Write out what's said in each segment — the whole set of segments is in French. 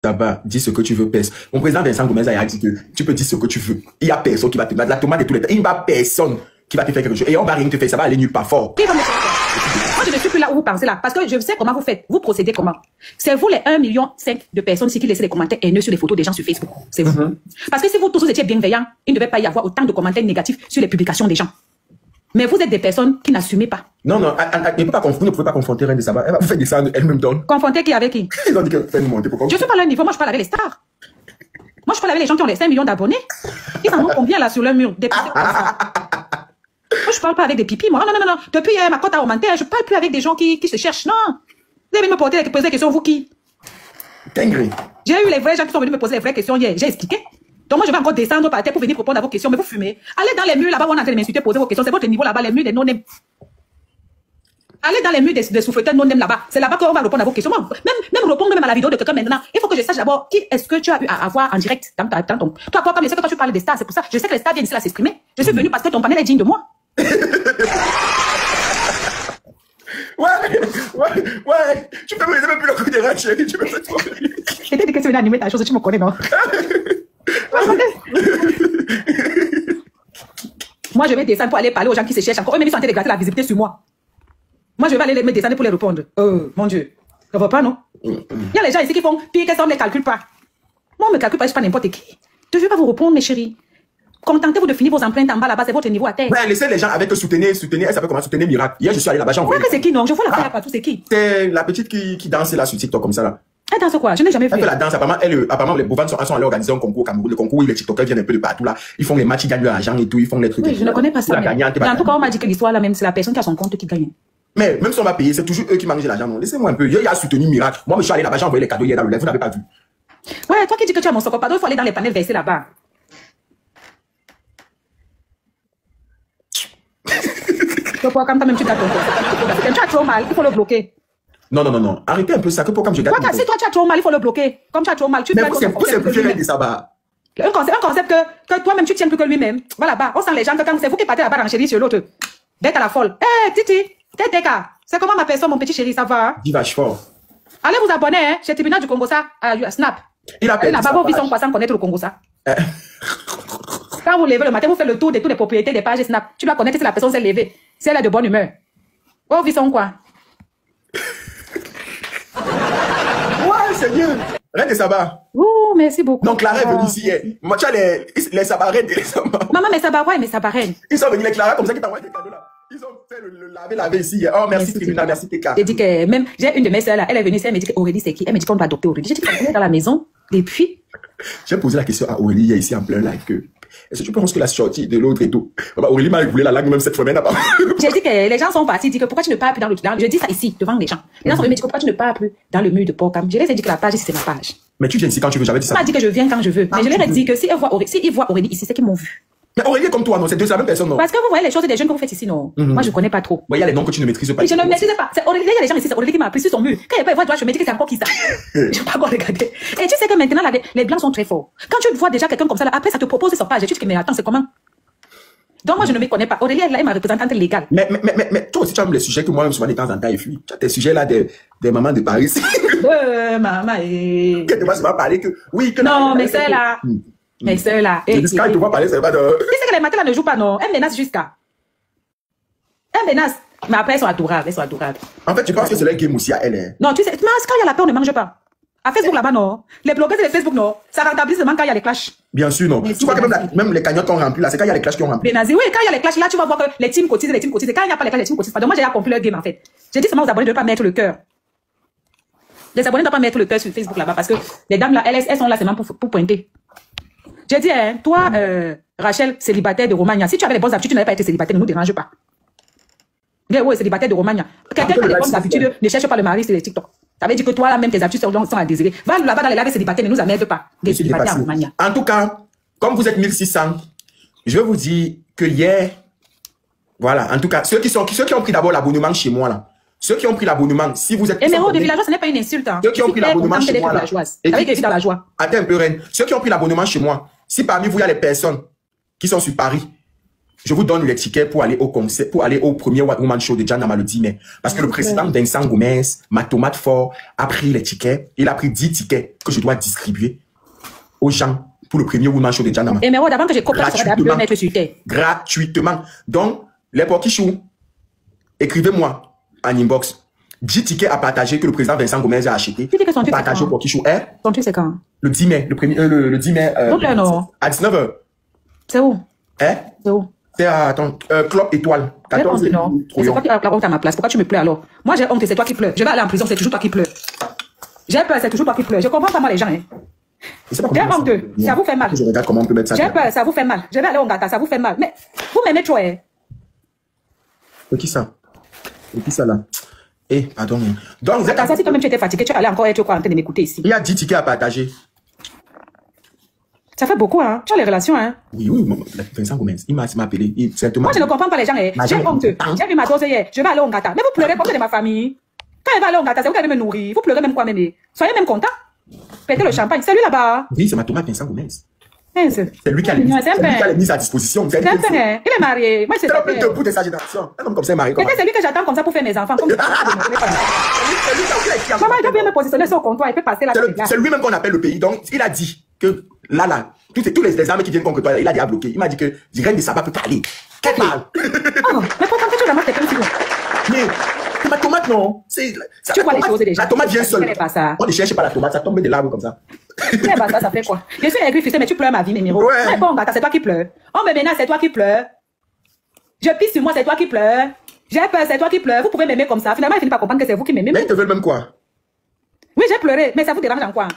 Ça va, dis ce que tu veux, personne. Mon président Vincent Gomez a dit que tu peux dire ce que tu veux. Il y a personne qui va te mettre la tomate et tout le temps. Il n'y a personne qui va te faire quelque chose. Et on va rien te faire, ça va aller nulle part fort. Moi, je ne suis plus là où vous pensez là. Parce que je sais comment vous faites. Vous procédez comment. C'est vous les 1,5 million de personnes qui laissent des commentaires haineux sur les photos des gens sur Facebook. C'est vous. Parce que si vous tous vous étiez bienveillants, il ne devait pas y avoir autant de commentaires négatifs sur les publications des gens. Mais vous êtes des personnes qui n'assumez pas. Non, vous ne pouvez pas confronter Reine de Saba. Elle va vous faire descendre elle-même donne. Confronter qui avec qui? Ils ont dit que faites monter. Je suis pas à leur niveau, moi je parle avec les stars. Moi je parle avec les gens qui ont les 5 millions d'abonnés. Ils en ont combien là sur leur mur? Des comme ça. Moi je parle pas avec des pipis, moi. Non. Depuis ma cote augmenté, je parle plus avec des gens qui se cherchent. Non. Vous allez me poser des questions, vous qui? Tingré. J'ai eu les vrais gens qui sont venus me poser les vraies questions hier. J'ai expliqué. Donc moi je vais encore descendre par terre pour venir répondre à vos questions, mais vous fumez. Allez dans les murs là-bas où on est en train de m'insulter, poser vos questions. C'est votre niveau là-bas, les murs des non-name. Allez dans les murs des souffleteurs non-name là-bas. C'est là-bas qu'on va répondre à vos questions. Moi, même répondre même à la vidéo de quelqu'un maintenant. Il faut que je sache d'abord qui est-ce que tu as eu à avoir en direct dans ton... Toi, comme je sais que quand tu parles des stars, c'est pour ça. Je sais que les stars viennent ici là s'exprimer. Je suis venu parce que ton panel est digne de moi. Ouais. Tu peux me laisser même plus le coup de rage, chérie. Tu peux faire toi. Je t'ai dit que tu venais animer ta chose, tu me connais, non? Moi, je vais descendre pour aller parler aux gens qui se cherchent encore. Eux-mêmes, ils sont en train de gratter la visibilité sur moi. Moi, je vais aller me descendre pour les répondre. Oh, mon Dieu. Ça va pas, non? Il y a les gens ici qui font pire que ça, on ne les calcule pas. Moi, on ne me calcule pas, je ne suis pas n'importe qui. Je ne vais pas vous répondre, mes chéris. Contentez-vous de finir vos empreintes en bas là-bas, c'est votre niveau à terre. Ouais, laissez les gens avec eux soutenir, elle savait comment soutenir Miracle. Hier, je suis allé là-bas, j'ai envoyé. C'est qui, non? Je vois la faire partout, c'est qui? C'est la petite qui danse là sur TikTok comme ça là. Elle danse quoi? Je n'ai jamais vu. Elle fait la danse, apparemment les Bouvanes sont allés organiser un concours au Cameroun. Le concours, les TikTokers viennent un peu de partout là. Ils font les matchs, ils gagnent leur argent et tout, ils font les trucs. Oui, je ne connais pas ça. En tout cas, on m'a dit que l'histoire là même, c'est la personne qui a son compte qui gagne. Mais même si on va payer, c'est toujours eux qui mangent l'argent. Non, laissez-moi un peu. Il y a soutenu Miracle. Moi, je suis allé là-bas, j'ai envoyé les cadeaux hier dans le live, vous n'avez pas vu. Ouais, toi qui dis que tu as mon soco, pardon, il faut aller dans les panels verser là-bas. Comme toi-même tu as ton compte. Tu as trop mal, il faut le bloquer. Non. Arrêtez un peu ça, que pour comme je gagne. Si toi tu as trop mal, il faut le bloquer. Comme tu as trop mal, tu mais vous simplifiez des sabbats. Un concept que toi-même tu tiens plus que lui-même. Voilà, bah, on sent les gens que quand c'est vous qui partez là-bas en chérie sur l'autre. D'être à la folle. Hé, Titi, t'es cas. C'est comment ma personne, mon petit chéri, ça va? Dis vache fort. Allez vous abonner, hein, chez Tribunal du Congo, ça, à Snap. Il a perdu sa page. Ils sont sans connaître le Congo, ça. Quand vous levez le matin, vous faites le tour de toutes les propriétés des pages Snap. Tu dois connaître si la personne s'est levée, si elle est de bonne humeur. Oh, ils sont quoi? Ouais, c'est bien. Reine de Saba. Ouh, merci beaucoup. Donc, Clara est venue ici hier. Moi, tu as les Sabarettes et les Saba. Maman, mes Sabarettes, mes Sabarettes. Ils sont venus, les Clara, comme ça, qui t'envoient des cadeaux là. Ils ont fait le laver ici hier. Oh, merci Tribunal, merci Teka. J'ai dit que même, j'ai une de mes soeurs là, elle est venue ici, elle me dit qu'Aurélie, c'est qui? Elle me dit qu'on doit adopter Aurélie. J'ai dit qu'elle est dans la maison. Et puis. J'ai posé la question à Aurélie hier ici en plein live. Est-ce que tu penses que la sortie de l'autre et tout? Aurélie m'a roulé la langue même cette fois, mais j'ai dit que les gens sont partis, dit que pourquoi tu ne parles plus dans le... Je dis ça ici, devant les gens. Les gens sont venus me dire pourquoi tu ne parles plus dans le mur de Porcam. Je les ai dit que la page ici, c'est ma page. Mais tu viens ici quand tu veux, j'avais dit ça. Il m'a dit que je viens quand je veux. Mais je leur ai dit que s'ils voient Aurélie ici, c'est qu'ils m'ont vu. Mais Aurélie est comme toi, non? C'est la même personne, non? Parce que vous voyez les choses des jeunes que vous faites ici, non? Moi, je ne connais pas trop. Il y a les noms que tu ne maîtrises pas. Je ne maîtrise pas. Il y a les gens ici, c'est Aurélie qui m'a appris sur son mur. Quand il va voir, je me dis que c'est encore qui ça. Je ne vais pas encore regarder. Et tu sais que maintenant, les blancs sont très forts. Quand tu vois déjà quelqu'un comme ça, là, après, ça te propose son page. Et tu te dis, mais attends, c'est comment? Donc moi, je ne me connais pas. Aurélie, elle est ma représentante légale. Mais toi aussi, tu as les sujets que moi-même, souvent, de temps en temps, et fuis. Tu as tes sujets là des mamans de Paris. Maman, et... Que tu vas souvent parler que... Oui, que... Non, mais c'est là. Mais c'est là. Quand tu te vois parler, c'est pas de... Tu sais que les matins là ne jouent pas, non? Elles menacent jusqu'à. Elles menacent. Mais après, elles sont adorables. En fait, tu penses que c'est leur game aussi à elle, hein? Non, tu sais, quand il y a la peur, on ne mange pas. À Facebook là-bas, non. Les blogueurs et les Facebook, non. Ça rentabilise seulement quand il y a les clashs. Bien sûr, non. Tu vois que même les cagnottes qu'on remplit là, c'est quand il y a les clashs qui ont rempli. Oui, quand il y a les clashs, là, tu vas voir que les teams cotisent. Quand il n'y a pas les clashs, les teams cotisent. Donc moi, j'ai compris leur game, en fait. J'ai dit seulement aux abonnés de ne pas mettre le cœur. Les abonnés ne doivent pas mettre le cœur sur Facebook là-bas parce que les dames là, elles sont là seulement pour pointer. J'ai dit, hein, toi, Rachel, célibataire de Romagna, si tu avais les bonnes habitudes, tu n'avais pas été célibataire, ne nous dérange pas. Oui, célibataire de Romagna. Quelqu'un qui a les bonnes habitudes ne cherche pas le mari sur les TikTok. Ça veut dire que toi, là, même tes habitudes sont à désirer. Va là-bas dans les lives célibataires, ne nous amène pas. Des célibataires à Romagna. En tout cas, comme vous êtes 1600, je vais vous dire que hier, voilà, en tout cas, ceux qui ont pris d'abord l'abonnement chez moi, là, ceux qui ont pris l'abonnement, si vous êtes... Et Méro de Villageois, ce n'est pas une insulte. Hein. Ceux qui ont pris l'abonnement chez moi, là, avec les filles dans la joie. Attends un peu, Reine. Ceux qui ont pris l'abonnement chez moi, si parmi vous, il y a les personnes qui sont sur Paris, je vous donne les tickets pour aller au concert, pour aller au premier White Woman Show de Janama le 10 mai. Parce que le président Vincent Gomez, ma tomate fort, a pris les tickets. Il a pris 10 tickets que je dois distribuer aux gens pour le premier Woman Show de Janama. Et mais d'avant que j'ai copié, ça va mettre sur terre. Gratuitement. Donc, les Pokichou, écrivez-moi en inbox. 10 tickets à partager que le président Vincent Gomez a acheté. Partager au Pokichou. Ton truc, c'est quand? Le 10 mai. Le 10 mai. À 19h. C'est où? Hein? C'est où? C'est à ton Club Étoile. 14 non. C'est toi qui as honte à ma place. Pourquoi tu me pleures alors? Moi j'ai honte, c'est toi qui pleures. Je vais aller en prison, c'est toujours toi qui pleures. J'ai peur, c'est toujours toi qui pleures. Je comprends pas moi les gens. Hein. J'ai honte, ça vous fait mal. Je regarde comment on peut mettre ça. J'ai peur, ça vous fait mal. Je vais aller au Ngata, ça vous fait mal. Mais vous m'aimez trop. Hein. C'est qui ça? C'est qui ça là? Eh, pardon. Donc, attends, si toi-même tu étais fatigué, tu allais encore être en train de m'écouter ici. Il y a 10 tickets à partager. Ça fait beaucoup, hein. Tu as les relations, hein. Oui, Vincent Gomez, il m'a appelé. Moi, je ne comprends pas les gens. J'ai honte. J'ai vu ma dose hier. Je vais aller au Ngata. Mais vous pleurez comme de ma famille. Quand elle va aller au Ngata, c'est vous qui allez me nourrir. Vous pleurez même quoi, même. Soyez même content. Pétez le champagne. C'est lui là-bas. Oui, c'est ma tomate Vincent Gomez. C'est lui qui a mis à disposition. Il est marié. Moi, c'est le plus debout de sa génération. Un homme comme ça est marié. Peut-être c'est lui que j'attends comme ça pour faire mes enfants. Maman, il doit bien me positionner sur le comptoir. Il peut passer là. C'est lui-même qu'on appelle le pays. Donc, il a dit que là, tous les armes qui viennent contre toi, il a dit à bloquer. Il m'a dit que Irène de Saba peut parler. Qu'elle parle. Mais pourtant, tu as tes petits. Mais ma tomate, non. Tu vois les choses déjà. La tomate vient seule. On ne cherche pas la tomate, ça tombe de l'arbre comme ça. Ça fait quoi? Je suis aigri, mais tu pleures ma vie, mes miroirs. Ouais. Bon, c'est toi qui pleures. On me menace, c'est toi qui pleures. Je pisse sur moi, c'est toi qui pleures. J'ai peur, c'est toi qui pleures. Vous pouvez m'aimer comme ça. Finalement, il finit par comprendre que c'est vous qui m'aimez. Mais ils te veulent même quoi? Oui, j'ai pleuré, mais ça vous dérange en quoi?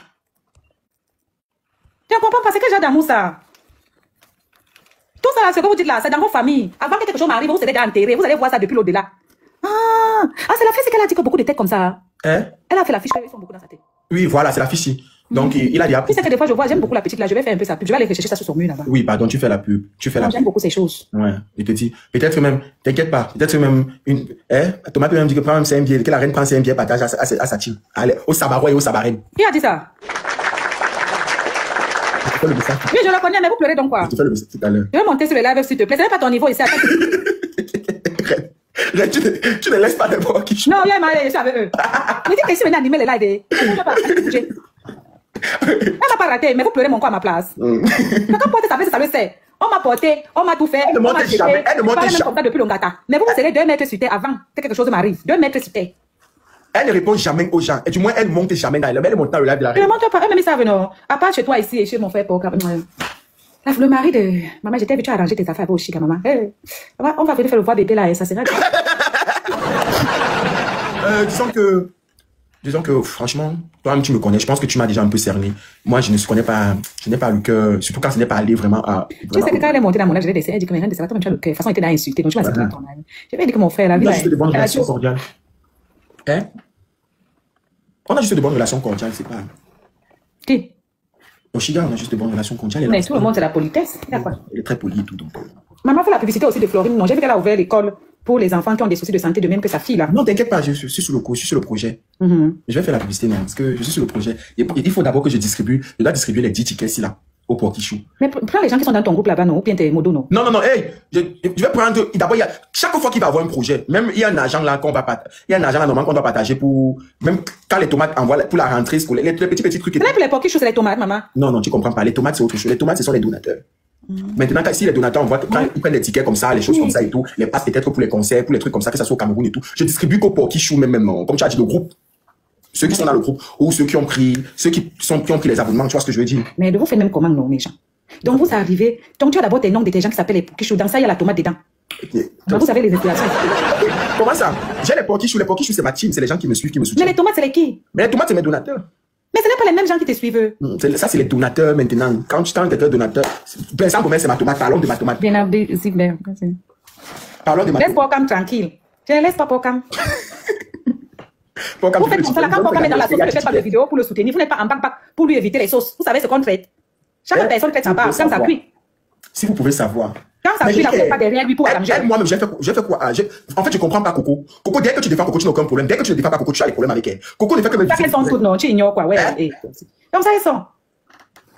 Je ne comprends pas, c'est que j'ai d'amour ça. Tout ça, ce que vous dites là, c'est dans vos familles. Avant que quelque chose m'arrive, vous serez déjà enterré. Vous allez voir ça depuis l'au-delà. C'est la fiche qu'elle a dit que beaucoup de têtes comme ça. Hein? Elle a fait la fiche qu'ils sont beaucoup dans sa tête. Oui, voilà, c'est la fiche. Donc, il a dit... Tu sais que des fois, je vois, j'aime beaucoup la petite là. Je vais faire un peu sa pub. Je vais aller rechercher ça sur son mur là-bas. Oui, pardon, tu fais la pub. J'aime beaucoup ces choses. Ouais, il te dit, peut-être même, t'inquiète pas, peut-être même Thomas peut même dire que prend même 5 billets, que la reine prend 5 billets, partage à sa team. Allez, au Sabarois et au Sabarène. Qui a dit ça? Oui, je le connais, mais vous pleurez donc quoi? Je te fais le message tout à l'heure. Je vais monter sur le live s'il te plaît. Ce n'est pas ton niveau ici. Tu ne laisses pas de voir qui. Non, il y a je suis avec eux. Mais dis que si on a animé le live, elle n'a pas raté, mais vous pleurez mon corps à ma place. Quand porter sa veste, ça le sait. On m'a porté, on m'a tout fait. Elle ne monte jamais. Elle ne monte jamais. Comme ça depuis Longata. Mais vous serez 2 mètres sur terre avant que quelque chose m'arrive. 2 mètres sur terre. Elle ne répond jamais aux gens. Et du moins, elle ne monte jamais dans elle monte dans le live de la reine. Elle ne monte pas. Elle me savent, non. À part chez toi ici et chez mon frère pour le mari de maman, j'étais habituée à arranger tes affaires au chic, maman. On va venir faire le voir bébé là et ça sera. Disons que franchement, toi-même tu me connais, je pense que tu m'as déjà un peu cerné. Moi, je ne connais pas, je n'ai pas le cœur, surtout quand ce n'est pas allé vraiment à... Tu sais que quand elle est montée dans mon live, je l'ai laissé, elle dit que mes reines de Salvatore, tu as le cœur. De toute façon, elle était là insultée, donc tu vas se dans ton live. Je vais dire que mon frère, la vie... On a juste de bonnes relations cordiales. Hein? On a juste de bonnes relations cordiales, c'est pas... Qui? Au Chiga, on a juste de bonnes relations cordiales. Mais tout le monde, c'est la politesse. Elle est très polie et tout, donc... Maman fait la publicité aussi de Florine. Non, j'ai vu qu'elle a ouvert l'école pour les enfants qui ont des soucis de santé, de même que sa fille là. Non, t'inquiète pas, je suis sur le projet. Je vais faire la publicité, non, parce que je suis sur le projet. Il faut d'abord que je dois distribuer les 10 tickets ici là, au Pokichou. Mais prends les gens qui sont dans ton groupe là-bas, non, ou bien tes modos, non. Non, hey, je vais prendre, d'abord, chaque fois qu'il va avoir un projet, même il y a un argent là qu'on va normalement qu'on doit partager pour, même quand les tomates envoient pour la rentrée scolaire, les petits trucs. Pour les Pokichou, c'est les tomates, maman. Non, tu comprends pas, les tomates c'est autre chose, les tomates ce sont les donateurs. Maintenant, si les donateurs envoient, quand ils prennent des tickets comme ça, les choses comme ça et tout, les passes peut-être pour les concerts, pour les trucs comme ça, que ça soit au Cameroun et tout, je distribue qu'au Pokichou même, comme tu as dit, le groupe. Ceux qui sont dans le groupe, ou ceux qui ont pris les abonnements, tu vois ce que je veux dire? Mais de vous faites même comment, non, les gens? Donc, vous arrivez, donc tu as d'abord tes noms de tes gens qui s'appellent les Pokichou. Dans ça, il y a la tomate dedans. Donc, vous avez les inspirations. Comment ça? J'ai les Pokichou c'est ma team, c'est les gens qui me suivent, qui me soutiennent. Mais les tomates, c'est les qui? Mais les tomates, c'est mes donateurs. Mais ce n'est pas les mêmes gens qui te suivent. Ça, c'est les donateurs maintenant. Quand tu t'es un donateur, Vincent Gomez, c'est ma tomate. Parlons de ma tomate. Parlons de ma tomate. Laisse Pocam tranquille. Je ne laisse pas Pocam. Vous faites comme ça, là, quand Pocam est dans la sauce, vous ne faites pas de vidéo pour le soutenir. Vous n'êtes pas en bac pour lui éviter les sauces. Vous savez ce qu'on fait. Chaque personne fait sa part, comme ça cuit. Si vous pouvez savoir. Quand ça cuit, là, vous n'êtes pas derrière lui pour arranger. Moi-même, j'ai fait quoi? En fait, je comprends pas Coco. Coco, dès que tu défends Coco, tu n'as aucun problème. Dès que tu ne défends pas Coco, tu as des problèmes avec elle. Coco ne fait que me dire. Elles sont toutes, non, tu ignores quoi, ouais. Comme ça, elles sont.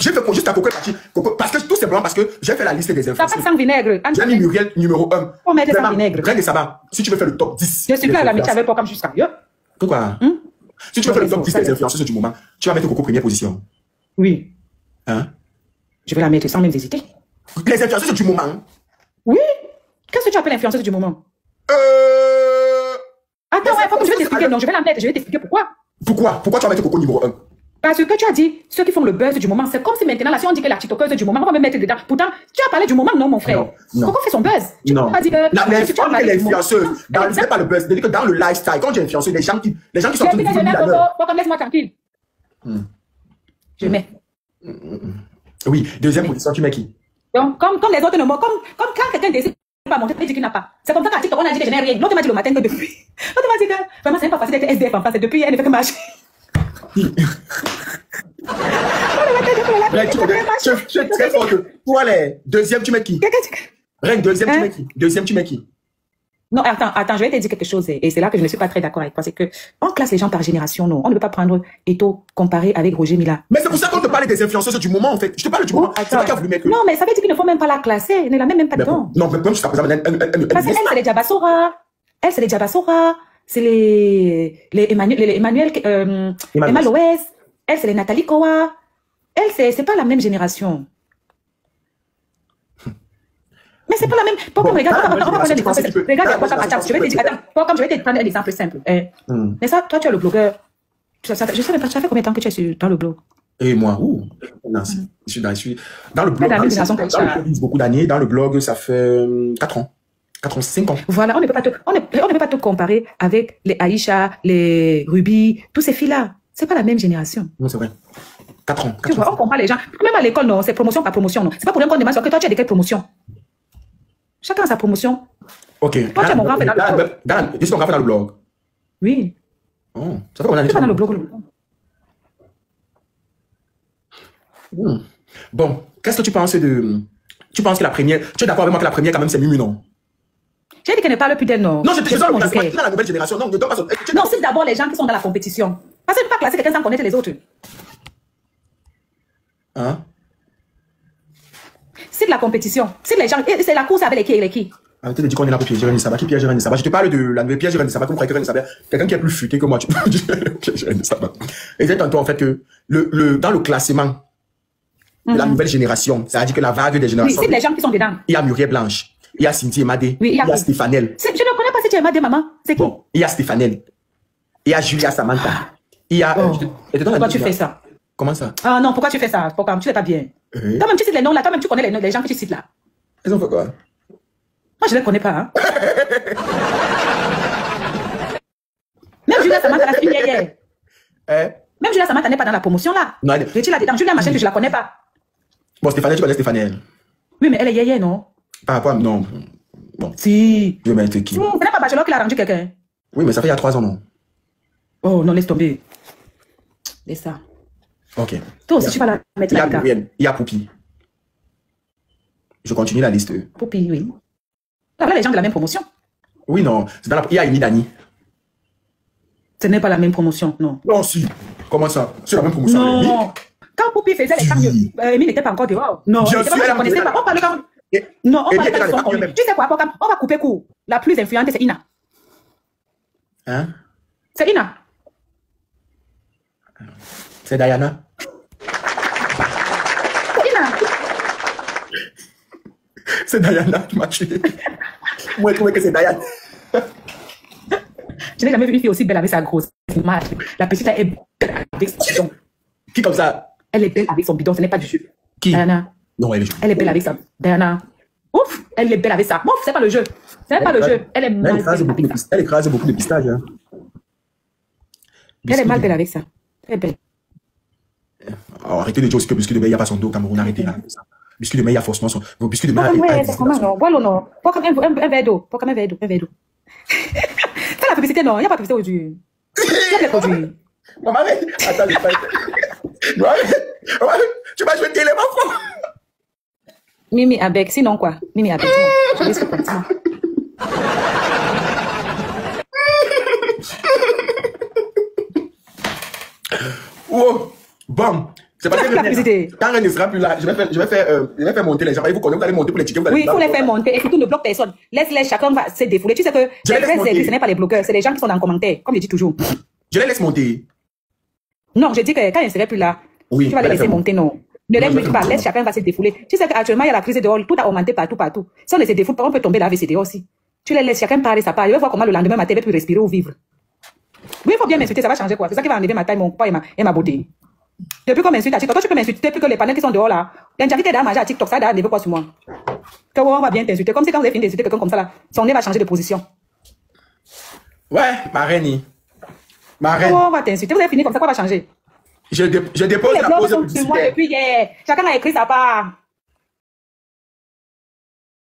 J'ai fait juste à Coco parti. Parce que tout simplement parce que j'ai fait la liste des T'as pas influenceurs. de sang vinaigre. J'ai mis Muriel numéro 1. Faut mettre sang vinaigre. Reine des sabbats. Si tu veux faire le top 10. Je suis plus à l'amitié avec Pocam jusqu'à mieux. Pourquoi? Si tu veux faire le top 10 des influenceuses du moment, tu vas mettre Coco première position. Oui. Hein? Je vais la mettre sans même hésiter. Les influenceuses du moment? Oui. Qu'est-ce que tu appelles influenceuse du moment? Attends, ouais, faut que je vais t'expliquer. Non, je vais la mettre. Je vais t'expliquer pourquoi. Pourquoi tu vas mettre Coco numéro 1? Parce que tu as dit, ceux qui font le buzz du moment, c'est comme si maintenant, là, si on dit que la tiktokeuse du moment, on va me mettre dedans. Pourtant, tu as parlé du moment, non, mon frère? Non. Coco fait son buzz. Tu Non. pas dit que... L'influenceuse, c'est pas le buzz, c'est que dans le lifestyle, quand j'ai influencé, les gens qui sont je mets Coco, Coco, laisse-moi tranquille. Je mets. Oui, deuxième position, tu mets qui? Donc, comme les autres ne m'ont, comme quand quelqu'un décide pas monter, il dit qu'il n'a pas. C'est comme ça qu'à TikTok, on a dit que je n'ai rien. L'autre m'a dit le matin que depuis. L'autre m'a dit que, vraiment, c'est pas facile d'être SDF en face. Et depuis, elle ne fait que marcher. Je suis très fort. Toi, les deuxième, tu mets qui? Reine, deuxième, tu mets qui? Deuxième, tu mets qui? Non, attends, je vais te dire quelque chose, et c'est là que je ne suis pas très d'accord avec toi, c'est que on classe les gens par génération, non. On ne peut pas prendre Eto comparé avec Roger Mila. Mais c'est pour ça qu'on te parle des influenceuses du moment, en fait. Je te parle du moment. C'est pas qu'il a voulu mettre. Non, mais ça veut dire qu'il ne faut même pas la classer, elle ne la met même pas dedans. Non, même jusqu'à présent, parce qu'elle, c'est les Diabassora. Elle, c'est les Diabassora. C'est les Emmanuel, Emma Loès. Elle, c'est les Nathalie Kowa. Elle, c'est pas la même génération. Mais c'est pas la même. Pourquoi regarde, on va prendre un exemple. Regarde, attends, je vais te dire, attends, je vais te prendre un exemple simple. Mais ça, toi, tu es le blogueur. Je sais même pas, ça fait combien de temps que tu es dans le blog? Et moi, non, je suis dans le blog. Je lis beaucoup d'années. Dans le blog, ça fait 4 ans. 4 ans, 5 ans. Voilà, on ne peut pas te comparer avec les Aïcha, les Ruby, tous ces filles-là. C'est pas la même génération. Non, c'est vrai. 4 ans. Tu vois, on compare les gens. Même à l'école, non, c'est promotion par promotion, non. C'est pas pour rien qu'on demande que toi, tu as de quelle promotion. Chacun a sa promotion. Ok. Toi, tu es mon grand frère dans le blog. Est-ce qu'on va faire dans le blog? Oui. Oh, ça fait combien d'années? Tu es pas dans le blog. Bon, qu'est-ce que tu penses de... Tu penses que la première... Tu es d'accord avec moi que la première, quand même, c'est Mumu, non? J'ai dit qu'elle ne parle plus d'elle, non. Non, je te dis dans la nouvelle génération. Non, non, c'est d'abord les gens qui sont dans la compétition. Parce que ne pas classer quelqu'un sans connaître les autres. Hein? C'est de la compétition. C'est les gens... C'est la course avec les qui et les qui. Arrêtez de dire qu'on est là pour piéger Reine Saba. Qui piège Reine Saba? Je te parle de la nouvelle piège Reine Saba. Comme vous croyez que Reine Saba, quelqu'un qui est plus futé que moi, tu peux piéger Reine Saba. Et c'est tantôt, en fait, que dans le classement de la nouvelle génération, ça veut dire que la vague des générations... Oui, c'est les gens qui sont dedans. Il y a Muriel Blanche. Il y a Cynthia Emadé. Oui, il y a Stéphannelle. Je ne connais pas Cynthia Emadé, maman. C'est qui? Bon, il y a Stéphannelle. Il y a Julia Samantha. Il y a... Pourquoi tu fais ça? Comment ça? Ah non, pourquoi tu fais ça? Pourquoi? Tu n'es pas bien. Toi-même, tu cites les noms là. Toi-même, tu connais les noms des gens que tu cites là. Ils ont fait quoi? Moi, je ne les connais pas. Hein. Même Julia Samantha, la fille hier. Même Julia Samantha n'est pas dans la promotion là. Non, je dis là-dedans. Julia, machin, que je la connais pas. Bon, Stéphannelle, tu connais Stéphannelle? Oui, mais elle est yéyé, non? Par rapport à... Non. Bon. Si. Je vais mettre qui? Ce n'est pas Bachelor qui l'a rendu quelqu'un. Oui, mais ça fait il y a 3 ans, non? Oh, non, laisse tomber. Laisse ça. Ok. Toi aussi, tu vas la mettre là. Il y a Poupi. Je continue la liste. Poupi, oui. Là, les gens de la même promotion. Oui, non. Il y a Amy Dani. Ce n'est pas la même promotion, non. Non, si. Comment ça? C'est la même promotion. Non. Quand Poupi faisait les cartes, Amy n'était pas encore dehors. Non, bien sûr, elle ne connaissait pas. On parlait quand... Non, on parlait quand ils sont... Tu sais quoi, on va couper court. La plus influente, c'est Ina. Hein? C'est Ina. C'est Diana. C'est Ina. C'est Diana qui m'a tué. Moi, je trouvais que c'est Diana. Je n'ai jamais vu une fille aussi belle avec sa grosse image. La petite là est belle avec son bidon. Qui comme ça? Elle est belle avec son bidon, ce n'est pas du jeu. Qui? Diana. Non, elle est jolie. Elle est belle avec ça. Diana. Ouf, elle est belle avec ça. Ouf, c'est pas le jeu. C'est pas le jeu. Elle est mal belle avec ça. Elle écrase beaucoup de pistaches. Hein. Elle est mal belle avec ça. Elle est belle. Oh, arrêtez de dire aussi que Biscuit de Mai, il n'y a pas son dos au Cameroun. Arrêtez là. Biscuit de Mai, il y a forcément son... Biscuit de Mai... Ouais, c'est comment, non? Voilà, non. Pas comme un verre d'eau. Pas comme un verre d'eau. Un verre d'eau. Fais la publicité, non. Il n'y a pas de publicité aujourd'hui. Il y a des produits. Maman, attends, tu vas jouer télé, ma foi. Mimi avec, sinon quoi? Mimi avec. Je risque pas. Oh, bon. C'est parce que la publicité. quand elle ne sera plus là, je vais faire monter les gens. Et vous connaissez, vous allez monter pour les tickets. Oui, il faut les faire monter. Et surtout, ne bloque personne. Laisse-les, chacun va se défouler. Tu sais que les vrais élus, ce n'est pas les bloqueurs, c'est les gens qui sont dans les commentaires, comme je dis toujours. Je les laisse monter. Non, je dis que quand ils ne seraient plus là, oui, tu vas les laisser monter, non. Ne les mute pas, laisse chacun va se défouler. Tu sais qu'actuellement, il y a la crise dehors, tout a augmenté partout. Si on ne se défoule pas, on peut tomber là avec ces dehors aussi. Tu les laisses chacun parler sa part. Je vais voir comment le lendemain matin, il va plus respirer ou vivre. Oui, il faut bien m'insulter, ça va changer quoi. C'est ça qui va enlever ma taille, mon poids et ma beauté. Depuis qu'on m'insulte à TikTok, toi tu peux m'insulter plus que les panels qui sont dehors là. L'invité à manger à TikTok, ça va enlever quoi sur moi. Que on va bien t'insulter. Comme si quand vous avez fini d'insulter quelqu'un comme ça là, son nez va changer de position. Ouais, ma reine. Ma reine. On va t'insulter, vous avez fini comme ça, quoi va changer? Je dépose les la pause sur moi depuis hier. Chacun a écrit sa part.